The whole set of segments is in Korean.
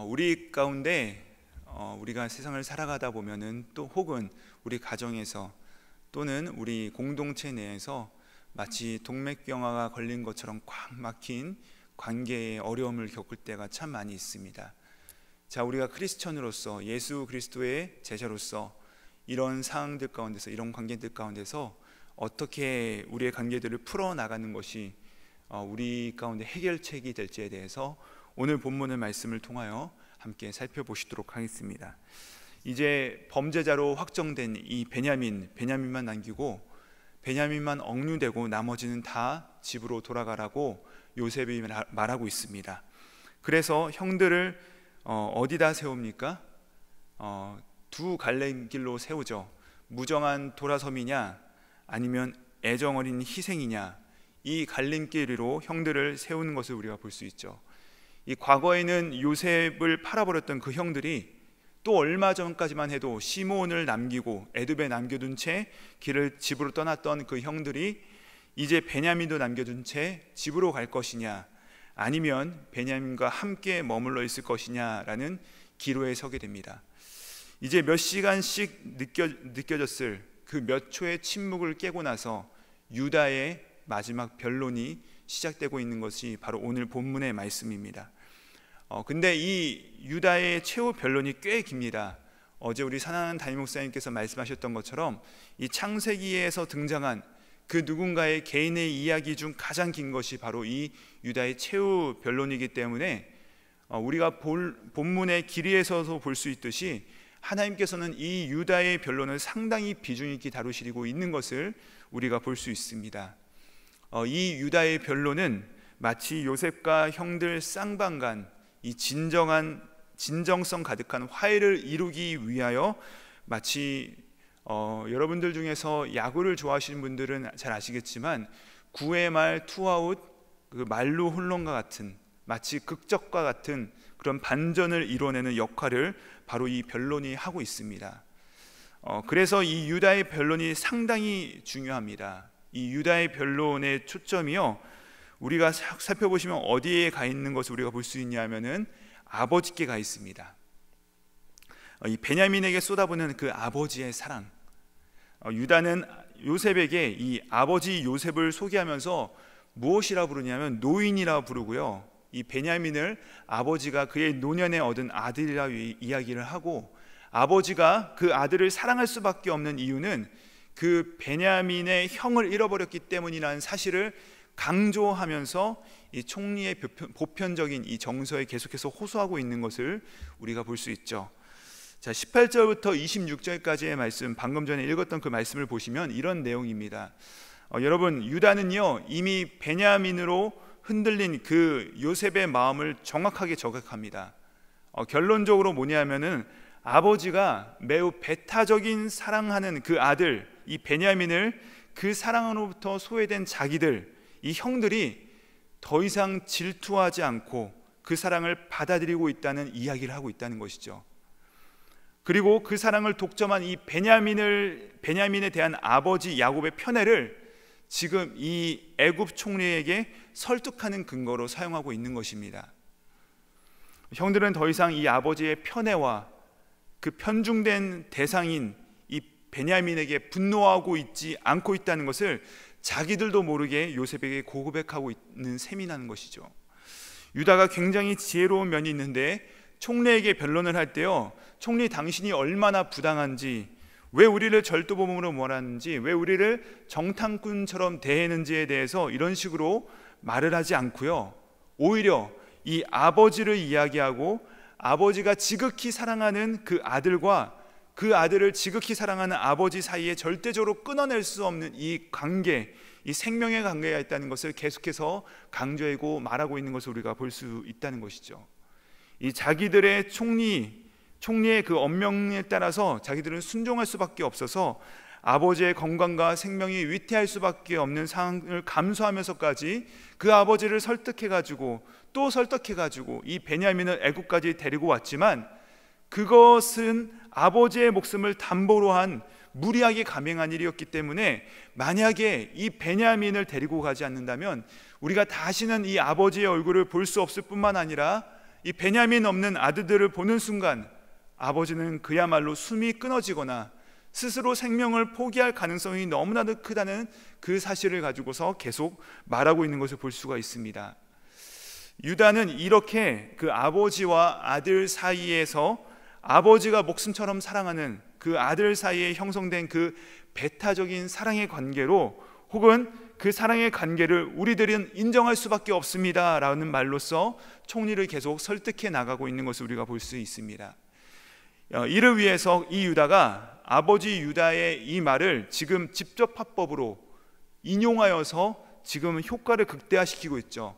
우리 가운데 우리가 세상을 살아가다 보면은 또 혹은 우리 가정에서 또는 우리 공동체 내에서 마치 동맥경화가 걸린 것처럼 꽉 막힌 관계의 어려움을 겪을 때가 참 많이 있습니다. 자, 우리가 크리스천으로서 예수 그리스도의 제자로서 이런 상황들 가운데서, 이런 관계들 가운데서 어떻게 우리의 관계들을 풀어나가는 것이 우리 가운데 해결책이 될지에 대해서 오늘 본문의 말씀을 통하여 함께 살펴보시도록 하겠습니다. 이제 범죄자로 확정된 이 베냐민만 남기고 베냐민만 억류되고 나머지는 다 집으로 돌아가라고 요셉이 말하고 있습니다. 그래서 형들을 어디다 세웁니까? 두 갈림길로 세우죠. 무정한 돌아섬이냐 아니면 애정 어린 희생이냐, 이 갈림길로 형들을 세우는 것을 우리가 볼 수 있죠. 이 과거에는 요셉을 팔아버렸던 그 형들이 또 얼마 전까지만 해도 시므온을 남기고 애굽에 남겨둔 채 집으로 떠났던 그 형들이 이제 베냐민도 남겨둔 채 집으로 갈 것이냐 아니면 베냐민과 함께 머물러 있을 것이냐라는 기로에 서게 됩니다. 이제 몇 시간씩 느껴졌을 그 몇 초의 침묵을 깨고 나서 유다의 마지막 변론이 시작되고 있는 것이 바로 오늘 본문의 말씀입니다. 근데 이 유다의 최후 변론이 꽤 깁니다. 어제 우리 사랑하는 담임 목사님께서 말씀하셨던 것처럼 이 창세기에서 등장한 그 누군가의 개인의 이야기 중 가장 긴 것이 바로 이 유다의 최후 변론이기 때문에 우리가 본문의 길이에서도 볼 수 있듯이 하나님께서는 이 유다의 변론을 상당히 비중 있게 다루시고 있는 것을 우리가 볼 수 있습니다. 이 유다의 변론은 마치 요셉과 형들 쌍방간 이 진정성 가득한 화해를 이루기 위하여 마치 여러분들 중에서 야구를 좋아하시는 분들은 잘 아시겠지만 9회 말 투아웃 그 만루 홈런과 같은 마치 극적과 같은 그런 반전을 이뤄내는 역할을 바로 이 변론이 하고 있습니다. 그래서 이 유다의 변론이 상당히 중요합니다. 이 유다의 변론의 초점이요, 우리가 살펴보시면 어디에 가 있는 것을 우리가 볼 수 있냐면은 아버지께 가 있습니다. 이 베냐민에게 쏟아부는 그 아버지의 사랑. 유다는 요셉에게 이 아버지 요셉을 소개하면서 무엇이라 부르냐면 노인이라 부르고요, 이 베냐민을 아버지가 그의 노년에 얻은 아들이라 이야기를 하고, 아버지가 그 아들을 사랑할 수밖에 없는 이유는 그 베냐민의 형을 잃어버렸기 때문이라는 사실을 강조하면서 이 총리의 보편적인 이 정서에 계속해서 호소하고 있는 것을 우리가 볼 수 있죠. 자, 18절부터 26절까지의 말씀, 방금 전에 읽었던 그 말씀을 보시면 이런 내용입니다. 여러분, 유다는요 이미 베냐민으로 흔들린 그 요셉의 마음을 정확하게 저격합니다. 결론적으로 뭐냐면은 아버지가 매우 배타적인 사랑하는 그 아들 이 베냐민을 그 사랑으로부터 소외된 자기들, 이 형들이 더 이상 질투하지 않고 그 사랑을 받아들이고 있다는 이야기를 하고 있다는 것이죠. 그리고 그 사랑을 독점한 이 베냐민에 대한 아버지 야곱의 편애를 지금 이 애굽 총리에게 설득하는 근거로 사용하고 있는 것입니다. 형들은 더 이상 이 아버지의 편애와 그 편중된 대상인 이 베냐민에게 분노하고 있지 않고 있다는 것을 자기들도 모르게 요셉에게 고백하고 있는 셈이 나는 것이죠. 유다가 굉장히 지혜로운 면이 있는데 총리에게 변론을 할 때요, 총리 당신이 얼마나 부당한지, 왜 우리를 절도범으로 몰았는지, 왜 우리를 정탐꾼처럼 대했는지에 대해서 이런 식으로 말을 하지 않고요, 오히려 이 아버지를 이야기하고 아버지가 지극히 사랑하는 그 아들과 그 아들을 지극히 사랑하는 아버지 사이에 절대적으로 끊어낼 수 없는 이 관계, 이 생명의 관계가 있다는 것을 계속해서 강조하고 말하고 있는 것을 우리가 볼 수 있다는 것이죠. 이 자기들의 총리의 그 엄명에 따라서 자기들은 순종할 수밖에 없어서 아버지의 건강과 생명이 위태할 수밖에 없는 상황을 감수하면서까지 그 아버지를 설득해가지고 또 설득해가지고 이 베냐민을 애굽까지 데리고 왔지만, 그것은 아버지의 목숨을 담보로 한 무리하게 감행한 일이었기 때문에 만약에 이 베냐민을 데리고 가지 않는다면 우리가 다시는 이 아버지의 얼굴을 볼 수 없을 뿐만 아니라 이 베냐민 없는 아들들을 보는 순간 아버지는 그야말로 숨이 끊어지거나 스스로 생명을 포기할 가능성이 너무나도 크다는 그 사실을 가지고서 계속 말하고 있는 것을 볼 수가 있습니다. 유다는 이렇게 그 아버지와 아들 사이에서 아버지가 목숨처럼 사랑하는 그 아들 사이에 형성된 그 배타적인 사랑의 관계로, 혹은 그 사랑의 관계를 우리들은 인정할 수밖에 없습니다 라는 말로써 총리를 계속 설득해 나가고 있는 것을 우리가 볼 수 있습니다. 이를 위해서 이 유다가 아버지 유다의 이 말을 지금 직접 화법으로 인용하여서 지금 효과를 극대화시키고 있죠.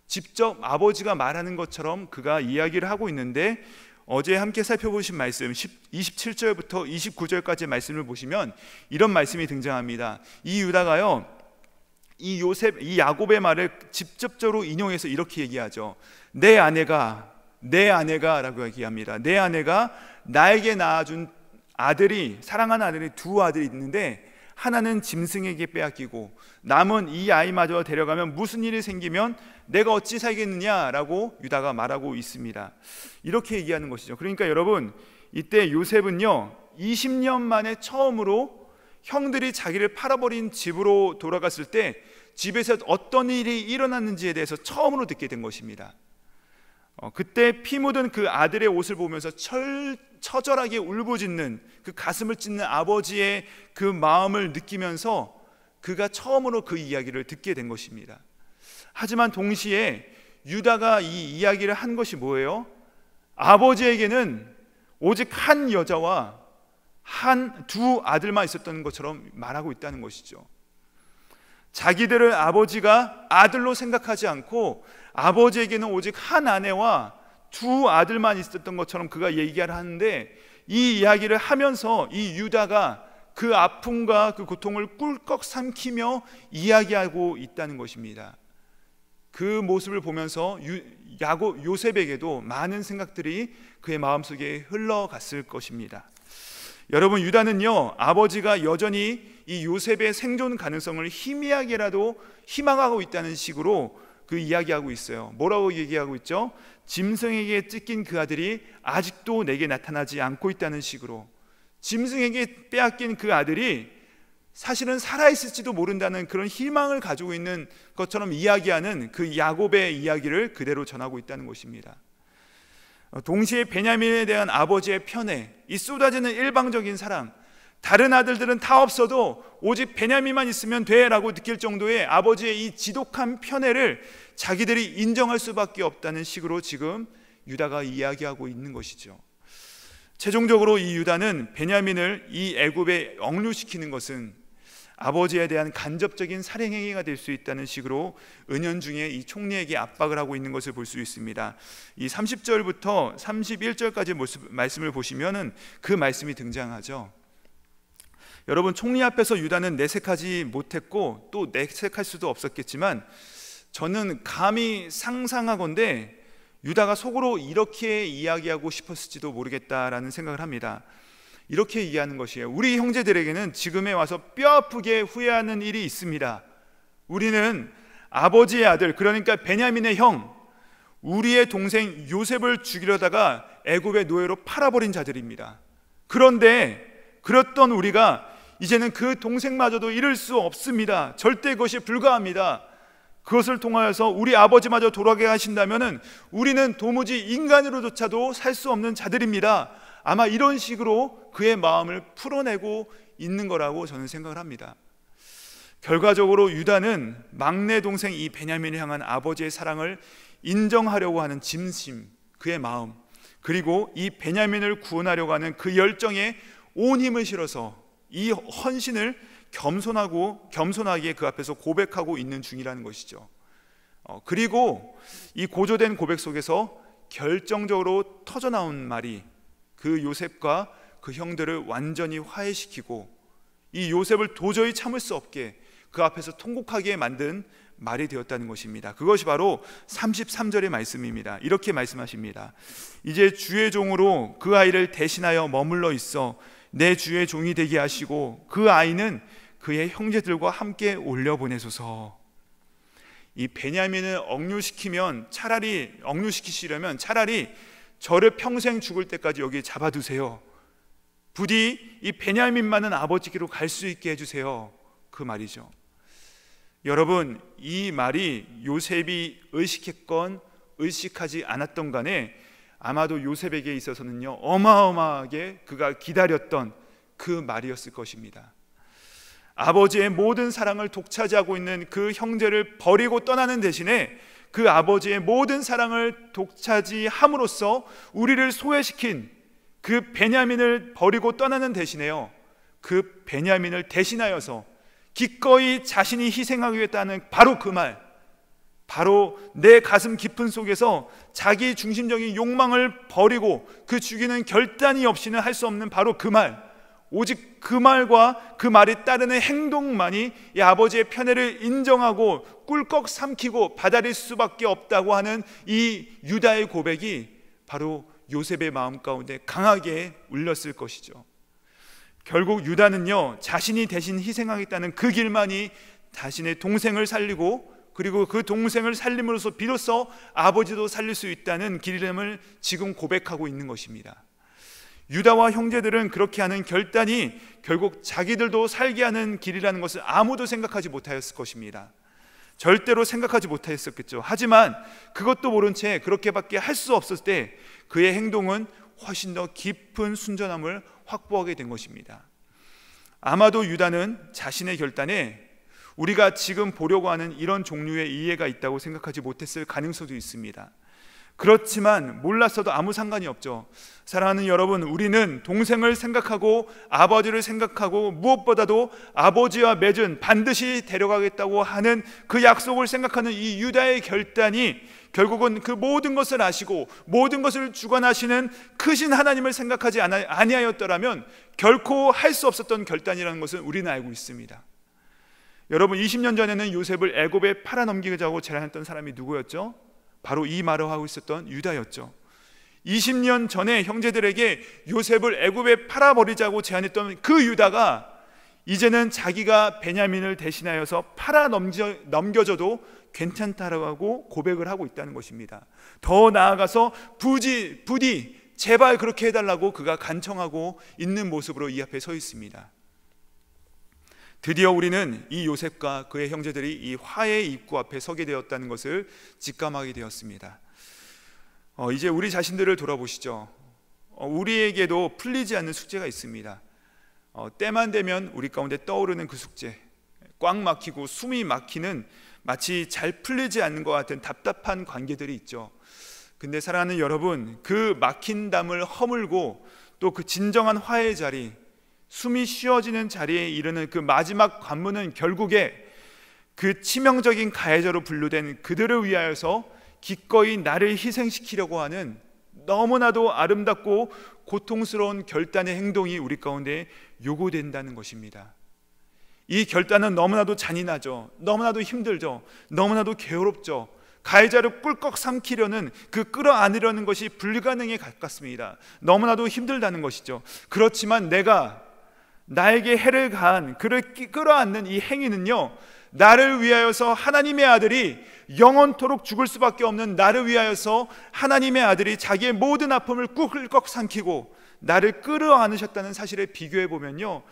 직접 아버지가 말하는 것처럼 그가 이야기를 하고 있는데, 어제 함께 살펴보신 말씀 27절부터 29절까지 말씀을 보시면 이런 말씀이 등장합니다. 이 유다가요, 이 야곱의 말을 직접적으로 인용해서 이렇게 얘기하죠. 내 아내가 라고 얘기합니다. 내 아내가 나에게 낳아준 아들이, 사랑하는 아들이 두 아들이 있는데 하나는 짐승에게 빼앗기고 남은 이 아이마저 데려가면 무슨 일이 생기면 내가 어찌 살겠느냐라고 유다가 말하고 있습니다. 이렇게 얘기하는 것이죠. 그러니까 여러분, 이때 요셉은요 20년 만에 처음으로 형들이 자기를 팔아버린 집으로 돌아갔을 때 집에서 어떤 일이 일어났는지에 대해서 처음으로 듣게 된 것입니다. 그때 피 묻은 그 아들의 옷을 보면서 처절하게 울부짖는, 그 가슴을 찢는 아버지의 그 마음을 느끼면서 그가 처음으로 그 이야기를 듣게 된 것입니다. 하지만 동시에 유다가 이 이야기를 한 것이 뭐예요? 아버지에게는 오직 한 여자와 두 아들만 있었던 것처럼 말하고 있다는 것이죠. 자기들을 아버지가 아들로 생각하지 않고 아버지에게는 오직 한 아내와 두 아들만 있었던 것처럼 그가 얘기를 하는데, 이 이야기를 하면서 이 유다가 그 아픔과 그 고통을 꿀꺽 삼키며 이야기하고 있다는 것입니다. 그 모습을 보면서 요셉에게도 많은 생각들이 그의 마음속에 흘러갔을 것입니다. 여러분, 유다는요 아버지가 여전히 이 요셉의 생존 가능성을 희미하게라도 희망하고 있다는 식으로 그 이야기하고 있어요. 뭐라고 얘기하고 있죠? 짐승에게 찢긴 그 아들이 아직도 내게 나타나지 않고 있다는 식으로, 짐승에게 빼앗긴 그 아들이 사실은 살아있을지도 모른다는 그런 희망을 가지고 있는 것처럼 이야기하는 그 야곱의 이야기를 그대로 전하고 있다는 것입니다. 동시에 베냐민에 대한 아버지의 편애, 이 쏟아지는 일방적인 사랑, 다른 아들들은 다 없어도 오직 베냐민만 있으면 돼라고 느낄 정도의 아버지의 이 지독한 편애를 자기들이 인정할 수밖에 없다는 식으로 지금 유다가 이야기하고 있는 것이죠. 최종적으로 이 유다는 베냐민을 이 애굽에 억류시키는 것은 아버지에 대한 간접적인 살인행위가 될 수 있다는 식으로 은연중에 이 총리에게 압박을 하고 있는 것을 볼 수 있습니다. 이 30절부터 31절까지 말씀을 보시면은 그 말씀이 등장하죠. 여러분, 총리 앞에서 유다는 내색하지 못했고 또 내색할 수도 없었겠지만, 저는 감히 상상하건대 유다가 속으로 이렇게 이야기하고 싶었을지도 모르겠다라는 생각을 합니다. 이렇게 얘기하는 것이에요. 우리 형제들에게는 지금에 와서 뼈아프게 후회하는 일이 있습니다. 우리는 아버지의 아들, 그러니까 베냐민의 형, 우리의 동생 요셉을 죽이려다가 애굽의 노예로 팔아버린 자들입니다. 그런데 그랬던 우리가 이제는 그 동생마저도 잃을 수 없습니다. 절대 그것이 불가합니다. 그것을 통하여서 우리 아버지마저 돌아가게 하신다면 우리는 도무지 인간으로조차도 살 수 없는 자들입니다. 아마 이런 식으로 그의 마음을 풀어내고 있는 거라고 저는 생각을 합니다. 결과적으로 유다는 막내 동생 이 베냐민을 향한 아버지의 사랑을 인정하려고 하는 짐심, 그의 마음, 그리고 이 베냐민을 구원하려고 하는 그 열정에 온 힘을 실어서 이 헌신을 겸손하게 그 앞에서 고백하고 있는 중이라는 것이죠. 그리고 이 고조된 고백 속에서 결정적으로 터져나온 말이 그 요셉과 그 형들을 완전히 화해시키고 이 요셉을 도저히 참을 수 없게 그 앞에서 통곡하게 만든 말이 되었다는 것입니다. 그것이 바로 33절의 말씀입니다. 이렇게 말씀하십니다. 이제 주의 종으로 그 아이를 대신하여 머물러 있어 내 주의 종이 되게 하시고 그 아이는 그의 형제들과 함께 올려보내소서. 이 베냐민을 억류시키시려면 차라리 저를 평생 죽을 때까지 여기 잡아두세요. 부디 이 베냐민만은 아버지께로 갈 수 있게 해주세요. 그 말이죠. 여러분, 이 말이 요셉이 의식했건 의식하지 않았던 간에 아마도 요셉에게 있어서는요, 어마어마하게 그가 기다렸던 그 말이었을 것입니다. 아버지의 모든 사랑을 독차지하고 있는 그 형제를 버리고 떠나는 대신에 그 아버지의 모든 사랑을 독차지함으로써 우리를 소외시킨 그 베냐민을 버리고 떠나는 대신에요, 그 베냐민을 대신하여서 기꺼이 자신이 희생하겠다는 바로 그 말, 바로 내 가슴 깊은 속에서 자기 중심적인 욕망을 버리고 그 죽이는 결단이 없이는 할 수 없는 바로 그 말, 오직 그 말과 그 말이 따르는 행동만이 이 아버지의 편애를 인정하고 꿀꺽 삼키고 받아들일 수밖에 없다고 하는 이 유다의 고백이 바로 요셉의 마음 가운데 강하게 울렸을 것이죠. 결국 유다는요, 자신이 대신 희생하겠다는 그 길만이 자신의 동생을 살리고, 그리고 그 동생을 살림으로써 비로소 아버지도 살릴 수 있다는 길임을 지금 고백하고 있는 것입니다. 유다와 형제들은 그렇게 하는 결단이 결국 자기들도 살게 하는 길이라는 것을 아무도 생각하지 못하였을 것입니다. 절대로 생각하지 못했었겠죠. 하지만 그것도 모른 채 그렇게밖에 할 수 없을 때 그의 행동은 훨씬 더 깊은 순전함을 확보하게 된 것입니다. 아마도 유다는 자신의 결단에 우리가 지금 보려고 하는 이런 종류의 이해가 있다고 생각하지 못했을 가능성도 있습니다. 그렇지만 몰랐어도 아무 상관이 없죠. 사랑하는 여러분, 우리는 동생을 생각하고 아버지를 생각하고 무엇보다도 아버지와 맺은 반드시 데려가겠다고 하는 그 약속을 생각하는 이 유다의 결단이 결국은 그 모든 것을 아시고 모든 것을 주관하시는 크신 하나님을 생각하지 아니하였더라면 결코 할 수 없었던 결단이라는 것을 우리는 알고 있습니다. 여러분, 20년 전에는 요셉을 애굽에 팔아넘기자고 제안했던 사람이 누구였죠? 바로 이 말을 하고 있었던 유다였죠. 20년 전에 형제들에게 요셉을 애굽에 팔아버리자고 제안했던 그 유다가 이제는 자기가 베냐민을 대신하여서 팔아넘겨져도 괜찮다라고 고백을 하고 있다는 것입니다. 더 나아가서 부디 제발 그렇게 해달라고 그가 간청하고 있는 모습으로 이 앞에 서 있습니다. 드디어 우리는 이 요셉과 그의 형제들이 이 화해의 입구 앞에 서게 되었다는 것을 직감하게 되었습니다. 이제 우리 자신들을 돌아보시죠. 우리에게도 풀리지 않는 숙제가 있습니다. 때만 되면 우리 가운데 떠오르는 그 숙제, 꽉 막히고 숨이 막히는 마치 잘 풀리지 않는 것 같은 답답한 관계들이 있죠. 근데 사랑하는 여러분, 그 막힌 담을 허물고 또 그 진정한 화해의 자리, 숨이 쉬어지는 자리에 이르는 그 마지막 관문은 결국에 그 치명적인 가해자로 분류된 그들을 위하여서 기꺼이 나를 희생시키려고 하는 너무나도 아름답고 고통스러운 결단의 행동이 우리 가운데 요구된다는 것입니다. 이 결단은 너무나도 잔인하죠. 너무나도 힘들죠. 너무나도 괴롭죠. 가해자를 꿀꺽 삼키려는 그 끌어안으려는 것이 불가능에 가깝습니다. 너무나도 힘들다는 것이죠. 그렇지만 나에게 해를 가한 그를 끌어안는 이 행위는요, 나를 위하여서 하나님의 아들이 영원토록 죽을 수밖에 없는 나를 위하여서 하나님의 아들이 자기의 모든 아픔을 꿀꺽 삼키고 나를 끌어안으셨다는 사실에 비교해 보면요,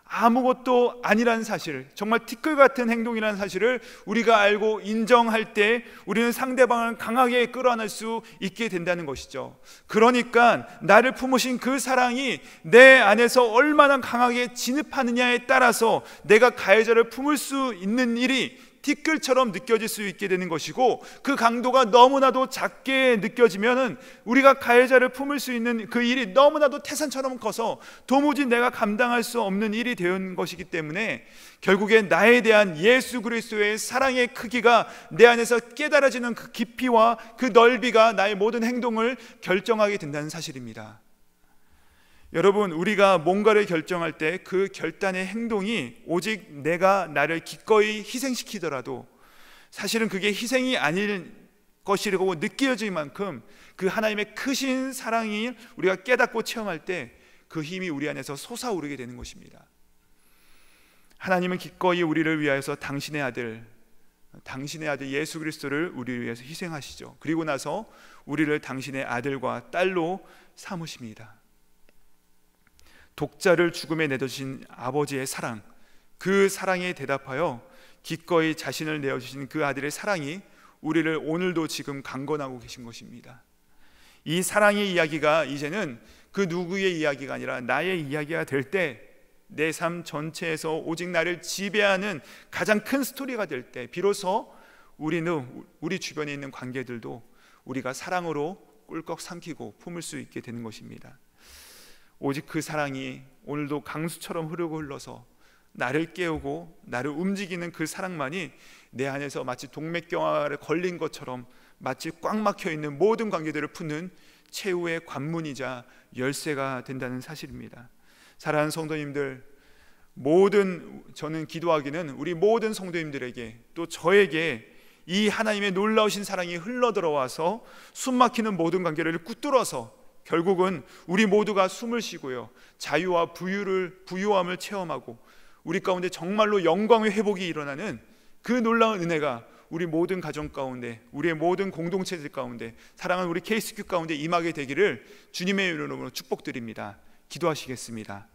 아무것도 아니라는 사실, 정말 티끌 같은 행동이라는 사실을 우리가 알고 인정할 때 우리는 상대방을 강하게 끌어안을 수 있게 된다는 것이죠. 그러니까 나를 품으신 그 사랑이 내 안에서 얼마나 강하게 진입하느냐에 따라서 내가 가해자를 품을 수 있는 일이 티끌처럼 느껴질 수 있게 되는 것이고, 그 강도가 너무나도 작게 느껴지면은 우리가 가해자를 품을 수 있는 그 일이 너무나도 태산처럼 커서 도무지 내가 감당할 수 없는 일이 되는 것이기 때문에 결국에 나에 대한 예수 그리스도의 사랑의 크기가 내 안에서 깨달아지는 그 깊이와 그 넓이가 나의 모든 행동을 결정하게 된다는 사실입니다. 여러분, 우리가 뭔가를 결정할 때 그 결단의 행동이 오직 내가 나를 기꺼이 희생시키더라도 사실은 그게 희생이 아닐 것이라고 느껴질 만큼 그 하나님의 크신 사랑이 우리가 깨닫고 체험할 때 그 힘이 우리 안에서 솟아오르게 되는 것입니다. 하나님은 기꺼이 우리를 위하여서 당신의 아들, 당신의 아들 예수 그리스도를 우리를 위해서 희생하시죠. 그리고 나서 우리를 당신의 아들과 딸로 삼으십니다. 독자를 죽음에 내던진 아버지의 사랑, 그 사랑에 대답하여 기꺼이 자신을 내어주신 그 아들의 사랑이 우리를 오늘도 지금 강건하고 계신 것입니다. 이 사랑의 이야기가 이제는 그 누구의 이야기가 아니라 나의 이야기가 될 때, 내 삶 전체에서 오직 나를 지배하는 가장 큰 스토리가 될 때, 비로소 우리는 우리 주변에 있는 관계들도 우리가 사랑으로 꿀꺽 삼키고 품을 수 있게 되는 것입니다. 오직 그 사랑이 오늘도 강수처럼 흐르고 흘러서 나를 깨우고 나를 움직이는 그 사랑만이 내 안에서 마치 동맥경화에 걸린 것처럼 마치 꽉 막혀 있는 모든 관계들을 푸는 최후의 관문이자 열쇠가 된다는 사실입니다. 사랑하는 성도님들, 저는 기도하기는 우리 모든 성도님들에게, 또 저에게 이 하나님의 놀라우신 사랑이 흘러들어와서 숨막히는 모든 관계를 꿰뚫어서 결국은 우리 모두가 숨을 쉬고요, 자유와 부유함을 체험하고 우리 가운데 정말로 영광의 회복이 일어나는 그 놀라운 은혜가 우리 모든 가정 가운데, 우리의 모든 공동체들 가운데, 사랑하는 우리 KCQ 가운데 임하게 되기를 주님의 이름으로 축복드립니다. 기도하시겠습니다.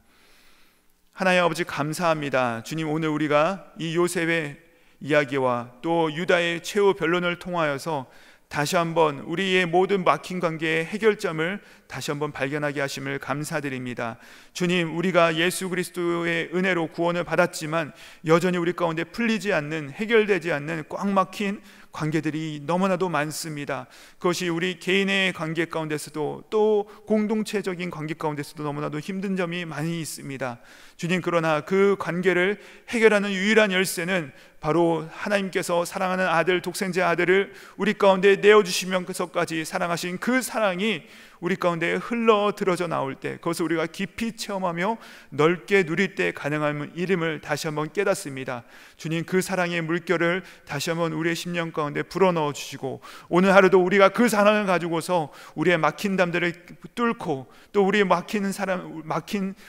하나님 아버지, 감사합니다. 주님, 오늘 우리가 이 요셉의 이야기와 또 유다의 최후 변론을 통하여서 다시 한번 우리의 모든 막힌 관계의 해결점을 다시 한번 발견하게 하심을 감사드립니다. 주님, 우리가 예수 그리스도의 은혜로 구원을 받았지만 여전히 우리 가운데 풀리지 않는, 해결되지 않는 꽉 막힌 관계들이 너무나도 많습니다. 그것이 우리 개인의 관계 가운데서도 또 공동체적인 관계 가운데서도 너무나도 힘든 점이 많이 있습니다. 주님, 그러나 그 관계를 해결하는 유일한 열쇠는 바로 하나님께서 사랑하는 아들, 독생자 아들을 우리 가운데 내어주시면서까지 사랑하신 그 사랑이 우리 가운데 흘러 들어져 나올 때, 그것을 우리가 깊이 체험하며 넓게 누릴 때 가능한 이름을 다시 한번 깨닫습니다. 주님, 그 사랑의 물결을 다시 한번 우리의 심령 가운데 불어넣어 주시고, 오늘 하루도 우리가 그 사랑을 가지고서 우리의 막힌 담들을 뚫고, 또 우리의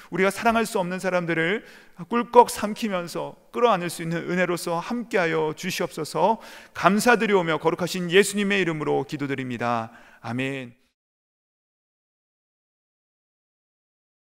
우리가 사랑할 수 없는 사람들을 꿀꺽 삼키면서 끌어안을 수 있는 은혜로서 함께하여 주시옵소서. 감사드리오며 거룩하신 예수님의 이름으로 기도드립니다. 아멘.